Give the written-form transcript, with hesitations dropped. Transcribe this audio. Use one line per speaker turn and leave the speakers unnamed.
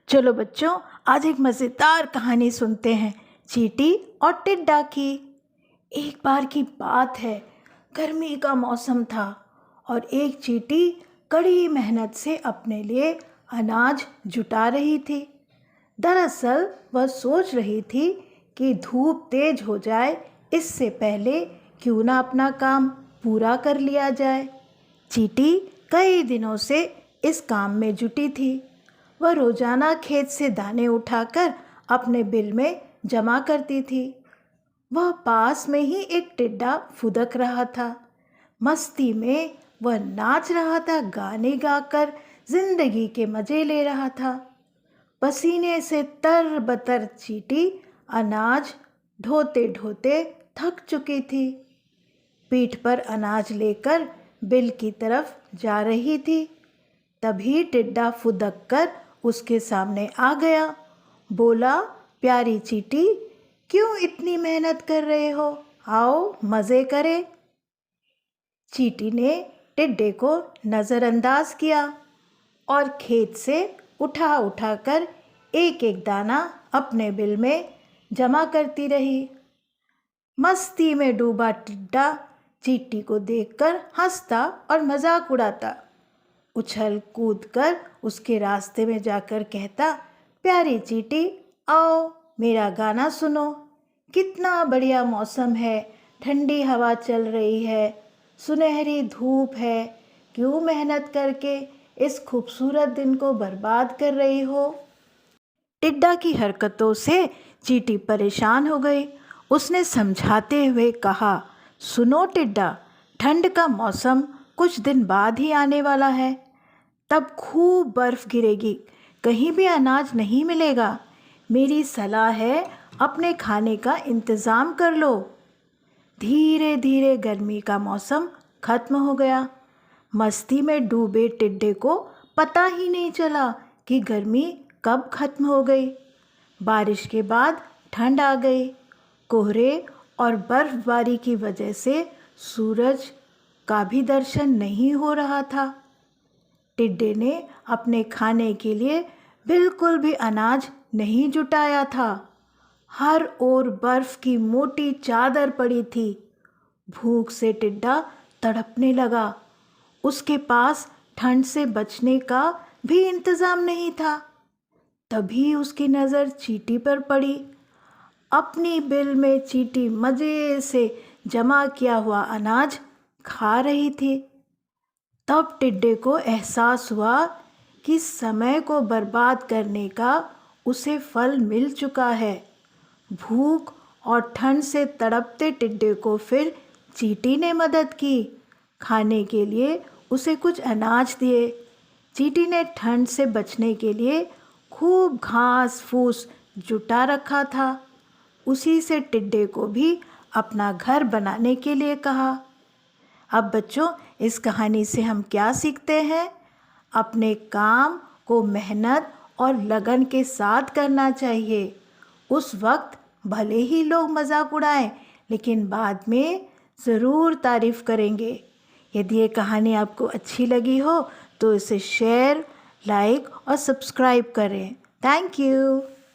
चलो बच्चों, आज एक मज़ेदार कहानी सुनते हैं, चींटी और टिड्डा की। एक बार की बात है, गर्मी का मौसम था और एक चींटी कड़ी मेहनत से अपने लिए अनाज जुटा रही थी। दरअसल वह सोच रही थी कि धूप तेज हो जाए, इससे पहले क्यों ना अपना काम पूरा कर लिया जाए। चींटी कई दिनों से इस काम में जुटी थी। वह रोजाना खेत से दाने उठाकर अपने बिल में जमा करती थी। वह पास में ही एक टिड्डा फुदक रहा था। मस्ती में वह नाच रहा था, गाने गाकर जिंदगी के मजे ले रहा था। पसीने से तरबतर चींटी अनाज ढोते ढोते थक चुकी थी। पीठ पर अनाज लेकर बिल की तरफ जा रही थी। तभी टिड्डा फुदक कर उसके सामने आ गया। बोला, प्यारी चींटी, क्यों इतनी मेहनत कर रहे हो? आओ मज़े करें। चींटी ने टिड्डे को नज़रअंदाज किया और खेत से उठा उठा कर एक एक दाना अपने बिल में जमा करती रही। मस्ती में डूबा टिड्डा चींटी को देखकर हंसता और मजाक उड़ाता। उछल कूद कर उसके रास्ते में जाकर कहता, प्यारी चींटी, आओ मेरा गाना सुनो। कितना बढ़िया मौसम है, ठंडी हवा चल रही है, सुनहरी धूप है। क्यों मेहनत करके इस खूबसूरत दिन को बर्बाद कर रही हो? टिड्डा की हरकतों से चींटी परेशान हो गई। उसने समझाते हुए कहा, सुनो टिड्डा, ठंड का मौसम कुछ दिन बाद ही आने वाला है। तब खूब बर्फ गिरेगी, कहीं भी अनाज नहीं मिलेगा। मेरी सलाह है, अपने खाने का इंतज़ाम कर लो। धीरे धीरे गर्मी का मौसम खत्म हो गया। मस्ती में डूबे टिड्डे को पता ही नहीं चला कि गर्मी कब खत्म हो गई। बारिश के बाद ठंड आ गई। कोहरे और बर्फबारी की वजह से सूरज का भी दर्शन नहीं हो रहा था। टिड्डे ने अपने खाने के लिए बिल्कुल भी अनाज नहीं जुटाया था। हर ओर बर्फ की मोटी चादर पड़ी थी। भूख से टिड्डा तड़पने लगा। उसके पास ठंड से बचने का भी इंतज़ाम नहीं था। तभी उसकी नज़र चींटी पर पड़ी। अपनी बिल में चींटी मज़े से जमा किया हुआ अनाज खा रही थी। तब टिड्डे को एहसास हुआ कि समय को बर्बाद करने का उसे फल मिल चुका है। भूख और ठंड से तड़पते टिड्डे को फिर चींटी ने मदद की। खाने के लिए उसे कुछ अनाज दिए। चींटी ने ठंड से बचने के लिए खूब घास फूस जुटा रखा था। उसी से टिड्डे को भी अपना घर बनाने के लिए कहा। अब बच्चों, इस कहानी से हम क्या सीखते हैं? अपने काम को मेहनत और लगन के साथ करना चाहिए। उस वक्त भले ही लोग मजाक उड़ाएं, लेकिन बाद में ज़रूर तारीफ़ करेंगे। यदि ये कहानी आपको अच्छी लगी हो तो इसे शेयर, लाइक और सब्सक्राइब करें। Thank you.